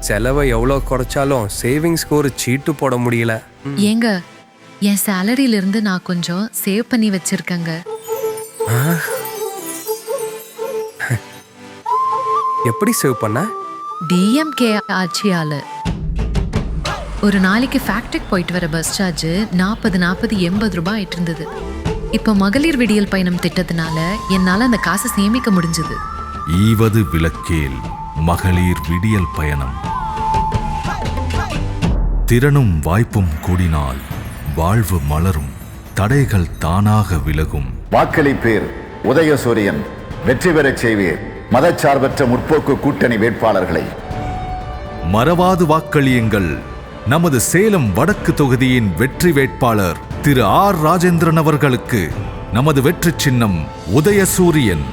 செலவை எவ்வளோ குறைச்சாலும் சேவிங்ஸ்க்கு ஒரு சீட்டு போட முடியல. ஏங்க, என் சேலரியில இருந்து நான் கொஞ்சம் சேவ் பண்ணி வச்சிருக்கேங்க. எப்படி சேவ் பண்ண? டிஎம்கே ஆட்சியால ஒரு நாளைக்கு ஃபேக்டரிக்கு போயிட்டு வர பஸ் சார்ஜ் 40 ரூபாய் ஆயிட்டு இருந்தது. இப்போ மகளிர் விடியல் பயணம் திட்டத்தினால என்னால அந்த காசை சேமிக்க முடிஞ்சது. ஈவது விளக்கேல் மகளிர் விடியல் பயணம். திறனும் வாய்ப்பும் கூடினால் வாழ்வு மலரும், தடைகள் தானாக விலகும். வாக்களிப்பீர் உதயசூரியன், வெற்றி பெறச் செய்வீர் மதச்சார்பற்ற முற்போக்கு கூட்டணி வேட்பாளர்களை. மறவாது வாக்களியுங்கள். நமது சேலம் வடக்கு தொகுதியின் வெற்றி வேட்பாளர் திரு ஆர் ராஜேந்திரன் அவர்களுக்கு. நமது வெற்றி சின்னம் உதயசூரியன்.